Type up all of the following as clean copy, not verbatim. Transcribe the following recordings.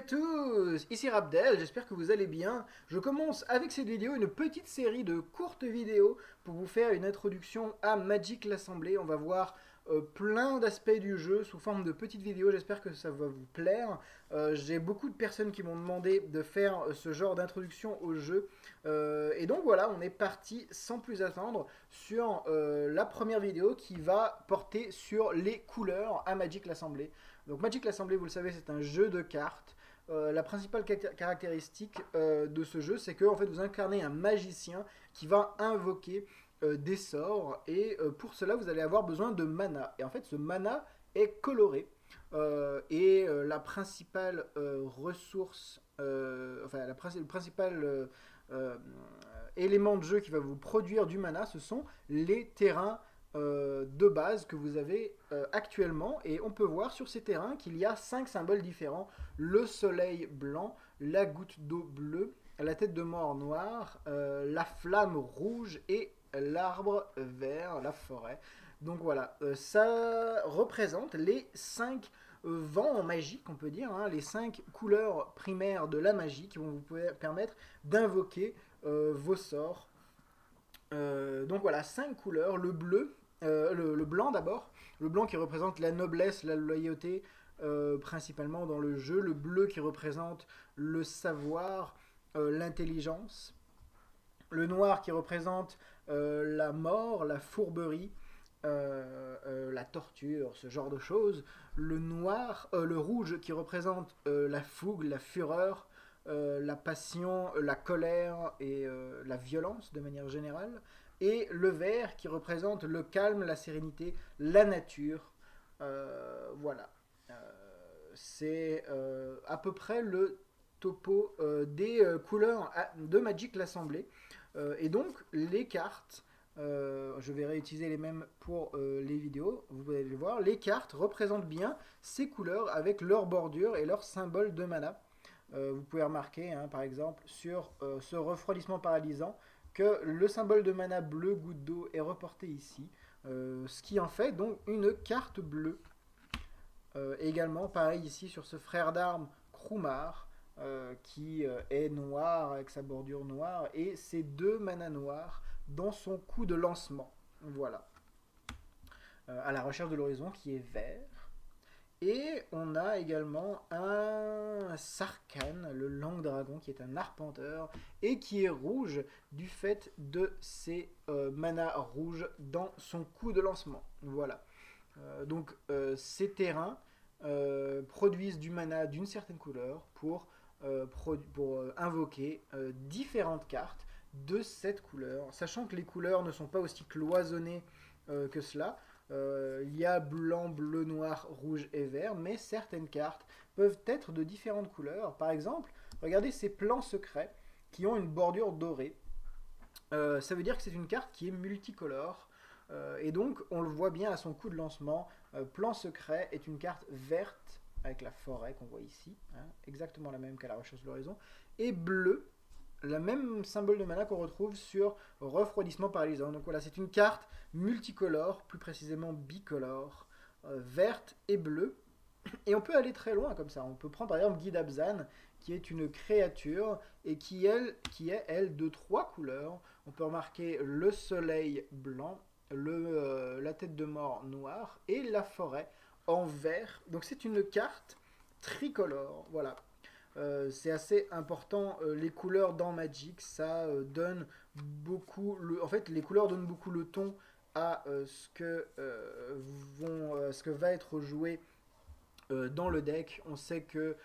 tous, ici Rabdel, j'espère que vous allez bien. Je commence avec cette vidéo une petite série de courtes vidéos pour vous faire une introduction à Magic l'Assemblée. On va voir plein d'aspects du jeu sous forme de petites vidéos, j'espère que ça va vous plaire. J'ai beaucoup de personnes qui m'ont demandé de faire ce genre d'introduction au jeu. Et donc voilà, on est parti sans plus attendre sur la première vidéo qui va porter sur les couleurs à Magic l'Assemblée. Donc Magic l'Assemblée, vous le savez, c'est un jeu de cartes. La principale caractéristique de ce jeu, c'est que en fait, vous incarnez un magicien qui va invoquer des sorts, et pour cela, vous allez avoir besoin de mana. Et en fait, ce mana est coloré. La principale ressource, le principal élément de jeu qui va vous produire du mana, ce sont les terrains de base que vous avez actuellement, et on peut voir sur ces terrains qu'il y a 5 symboles différents: le soleil blanc, la goutte d'eau bleue, la tête de mort noire, la flamme rouge et l'arbre vert, la forêt. Donc voilà, ça représente les 5 vents magiques, on peut dire, hein, les 5 couleurs primaires de la magie qui vont vous permettre d'invoquer vos sorts. Donc voilà, 5 couleurs. Le bleu, le blanc d'abord. Le blanc qui représente la noblesse, la loyauté, principalement dans le jeu. Le bleu qui représente le savoir, l'intelligence. Le noir qui représente la mort, la fourberie, la torture, ce genre de choses. Le rouge qui représente la fougue, la fureur, la passion, la colère et la violence de manière générale. Et le vert qui représente le calme, la sérénité, la nature. Voilà. C'est à peu près le topo des couleurs de Magic l'Assemblée. Et donc, les cartes, je vais réutiliser les mêmes pour les vidéos, vous allez le voir, les cartes représentent bien ces couleurs avec leur bordure et leur symbole de mana. Vous pouvez remarquer, hein, par exemple, sur ce refroidissement paralysant, que le symbole de mana bleu, goutte d'eau, est reporté ici, ce qui en fait donc une carte bleue. Également, pareil ici sur ce frère d'armes Krumar, qui est noir avec sa bordure noire et ses 2 mana noirs dans son coup de lancement. Voilà. À la recherche de l'horizon qui est vert. Et on a également un Sarkhan, le Langue Dragon, qui est un arpenteur et qui est rouge du fait de ses mana rouges dans son coup de lancement. Voilà. Donc ces terrains produisent du mana d'une certaine couleur pour invoquer différentes cartes de cette couleur, sachant que les couleurs ne sont pas aussi cloisonnées que cela. Il y a blanc, bleu, noir, rouge et vert, mais certaines cartes peuvent être de différentes couleurs. Par exemple, regardez ces plans secrets qui ont une bordure dorée. Ça veut dire que c'est une carte qui est multicolore. Et donc, on le voit bien à son coup de lancement. Plan secret est une carte verte avec la forêt qu'on voit ici, hein, exactement la même qu'à la recherche de l'horizon, et bleu, le même symbole de mana qu'on retrouve sur refroidissement paralysant. Donc voilà, c'est une carte multicolore, plus précisément bicolore, verte et bleue. Et on peut aller très loin comme ça. On peut prendre par exemple Guide Abzan, qui est une créature et qui est elle de 3 couleurs. On peut remarquer le soleil blanc, la tête de mort noire et la forêt en vert. Donc c'est une carte tricolore. Voilà. C'est assez important, les couleurs dans Magic, ça donne beaucoup... En fait, les couleurs donnent beaucoup le ton à ce que va être joué dans le deck. On sait que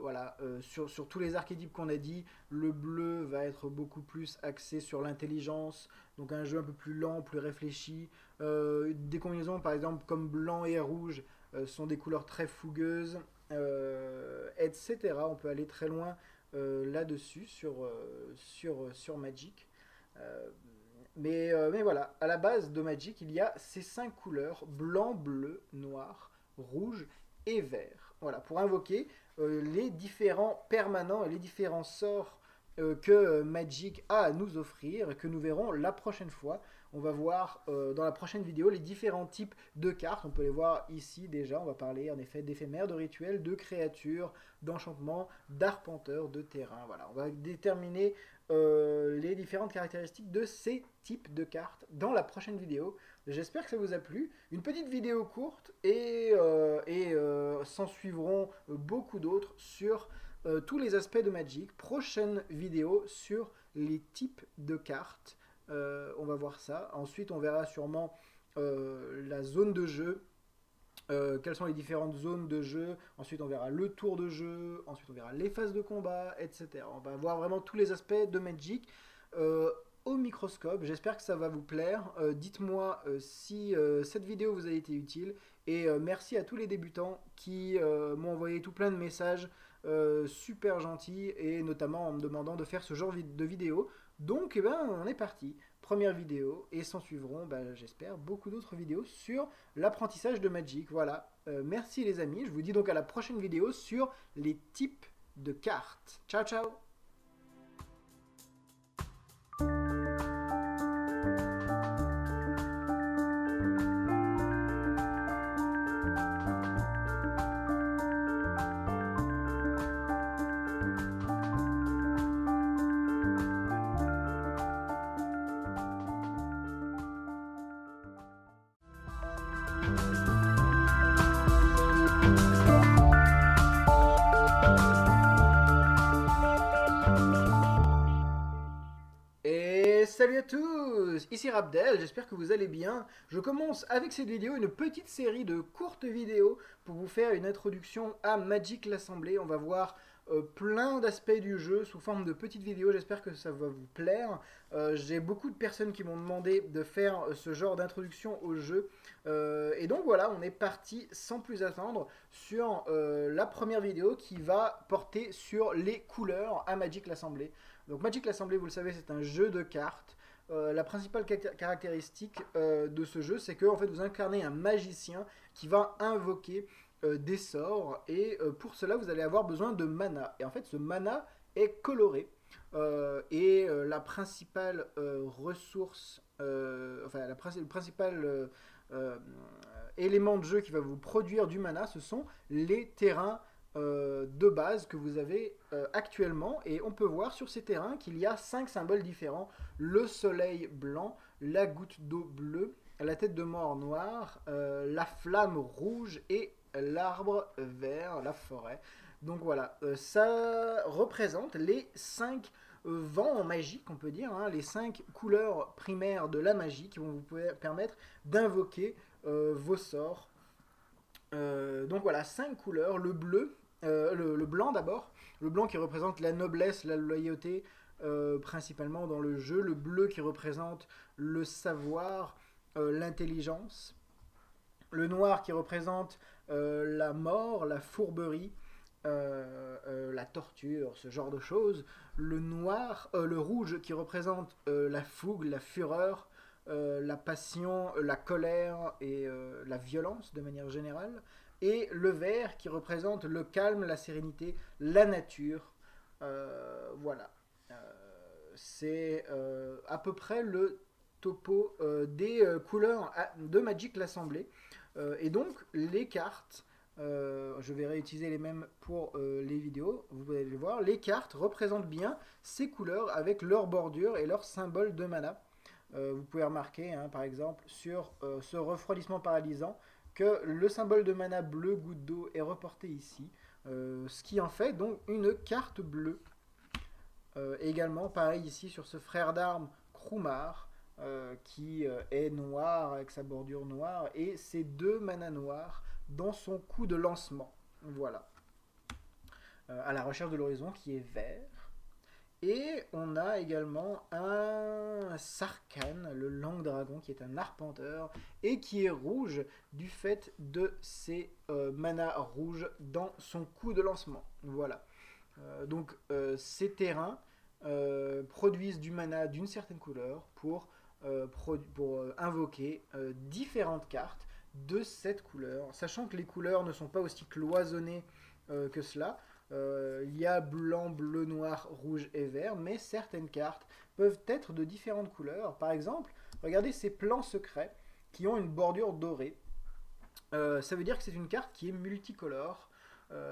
voilà, sur tous les archétypes qu'on a dit, le bleu va être beaucoup plus axé sur l'intelligence, donc un jeu un peu plus lent, plus réfléchi. Des combinaisons par exemple comme blanc et rouge sont des couleurs très fougueuses, etc. On peut aller très loin là-dessus sur Magic. Mais voilà, à la base de Magic, il y a ces 5 couleurs: blanc, bleu, noir, rouge et vert. Voilà, pour invoquer les différents permanents et les différents sorts que Magic a à nous offrir, que nous verrons la prochaine fois. On va voir dans la prochaine vidéo les différents types de cartes. On peut les voir ici déjà. On va parler en effet d'éphémères, de rituels, de créatures, d'enchantements, d'arpenteurs, de terrain. Voilà, on va déterminer les différentes caractéristiques de ces types de cartes dans la prochaine vidéo. J'espère que ça vous a plu. Une petite vidéo courte et s'en suivront beaucoup d'autres sur tous les aspects de Magic. Prochaine vidéo sur les types de cartes. On va voir ça. Ensuite, on verra sûrement la zone de jeu. Quelles sont les différentes zones de jeu. Ensuite, on verra le tour de jeu. Ensuite, on verra les phases de combat, etc. On va voir vraiment tous les aspects de Magic au microscope. J'espère que ça va vous plaire. Dites-moi si cette vidéo vous a été utile. Et merci à tous les débutants qui m'ont envoyé tout plein de messages super gentils, et notamment en me demandant de faire ce genre de vidéo. Donc, eh ben, on est parti. Première vidéo, et s'en suivront, j'espère, beaucoup d'autres vidéos sur l'apprentissage de Magic. Voilà, merci les amis, je vous dis donc à la prochaine vidéo sur les types de cartes. Ciao, ciao! Et salut à tous, ici Rabdel, j'espère que vous allez bien. Je commence avec cette vidéo une petite série de courtes vidéos pour vous faire une introduction à Magic l'Assemblée. On va voir plein d'aspects du jeu sous forme de petites vidéos, j'espère que ça va vous plaire. J'ai beaucoup de personnes qui m'ont demandé de faire ce genre d'introduction au jeu. Et donc voilà, on est parti sans plus attendre sur la première vidéo qui va porter sur les couleurs à Magic l'Assemblée. Donc Magic l'Assemblée, vous le savez, c'est un jeu de cartes. La principale caractéristique de ce jeu, c'est que en fait, vous incarnez un magicien qui va invoquer des sorts, et pour cela, vous allez avoir besoin de mana. Et en fait, ce mana est coloré. La principale ressource, le principal élément de jeu qui va vous produire du mana, ce sont les terrains de base que vous avez actuellement, et on peut voir sur ces terrains qu'il y a 5 symboles différents: le soleil blanc, la goutte d'eau bleue, la tête de mort noire, la flamme rouge et l'arbre vert, la forêt. Donc voilà, ça représente les 5 vents en magie, qu'on peut dire, hein, les 5 couleurs primaires de la magie qui vont vous permettre d'invoquer vos sorts. Donc voilà, 5 couleurs: le bleu, le blanc d'abord, le blanc qui représente la noblesse, la loyauté, principalement dans le jeu, le bleu qui représente le savoir, l'intelligence, le noir qui représente la mort, la fourberie, la torture, ce genre de choses, le rouge qui représente la fougue, la fureur, la passion, la colère et la violence de manière générale, et le vert qui représente le calme, la sérénité, la nature. Voilà. C'est à peu près le topo des couleurs de Magic l'Assemblée. Et donc, les cartes, je vais réutiliser les mêmes pour les vidéos, vous pouvez les voir. Les cartes représentent bien ces couleurs avec leur bordure et leur symbole de mana. Vous pouvez remarquer, hein, par exemple, sur ce refroidissement paralysant, que le symbole de mana bleu, goutte d'eau, est reporté ici, ce qui en fait donc une carte bleue. Également, pareil ici sur ce frère d'armes Krumar, qui est noir avec sa bordure noire et ses 2 mana noirs dans son coup de lancement. Voilà. À la recherche de l'horizon, qui est vert. Et on a également un Sarkhan, le Langue Dragon, qui est un arpenteur et qui est rouge du fait de ses mana rouges dans son coup de lancement. Voilà. Donc ces terrains produisent du mana d'une certaine couleur pour invoquer différentes cartes de cette couleur, sachant que les couleurs ne sont pas aussi cloisonnées que cela. Il y a blanc, bleu, noir, rouge et vert, mais certaines cartes peuvent être de différentes couleurs. Par exemple, Regardez ces plans secrets qui ont une bordure dorée. Ça veut dire que c'est une carte qui est multicolore.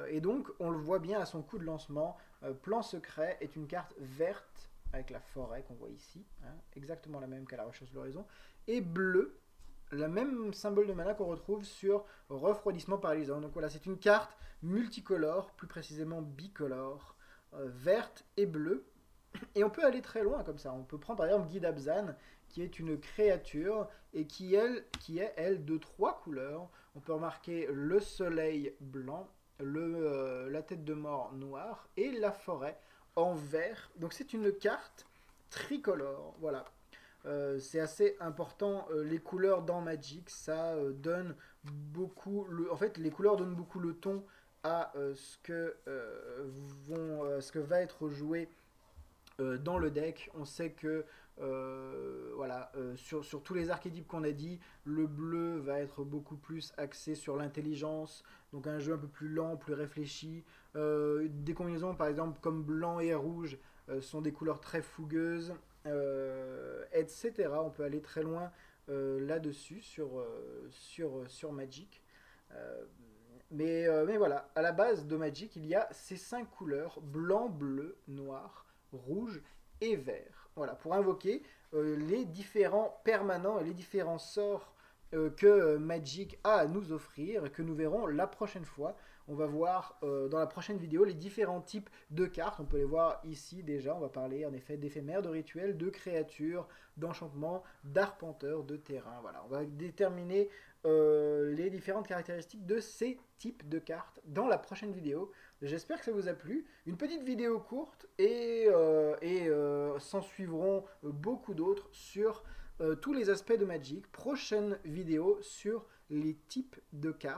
Et donc, on le voit bien à son coup de lancement. Plan secret est une carte verte avec la forêt qu'on voit ici, hein, exactement la même qu'à la recherche de l'horizon, et bleu, le même symbole de mana qu'on retrouve sur refroidissement paralysant. Donc voilà, c'est une carte multicolore, plus précisément bicolore, verte et bleue. Et on peut aller très loin comme ça. On peut prendre par exemple Guide Abzan, qui est une créature et qui est elle de trois couleurs. On peut remarquer le soleil blanc, la tête de mort noire et la forêt en vert. Donc c'est une carte tricolore. Voilà. C'est assez important. Les couleurs dans Magic, ça donne beaucoup. En fait, les couleurs donnent beaucoup le ton à ce que va être joué dans le deck. On sait que voilà, sur tous les archétypes qu'on a dit, le bleu va être beaucoup plus axé sur l'intelligence, donc un jeu un peu plus lent, plus réfléchi. Des combinaisons par exemple comme blanc et rouge sont des couleurs très fougueuses, etc. On peut aller très loin là-dessus sur Magic. Euh, mais voilà, à la base de Magic, il y a ces 5 couleurs, blanc, bleu, noir, rouge et vert. Voilà, pour invoquer les différents permanents et les différents sorts que Magic a à nous offrir et que nous verrons la prochaine fois. On va voir dans la prochaine vidéo les différents types de cartes. On peut les voir ici déjà. On va parler en effet d'éphémères, de rituels, de créatures, d'enchantements, d'arpenteurs, de terrain. Voilà, on va déterminer les différentes caractéristiques de ces types de cartes dans la prochaine vidéo. J'espère que ça vous a plu. Une petite vidéo courte et s'en suivront beaucoup d'autres sur tous les aspects de Magic. Prochaine vidéo sur les types de cartes.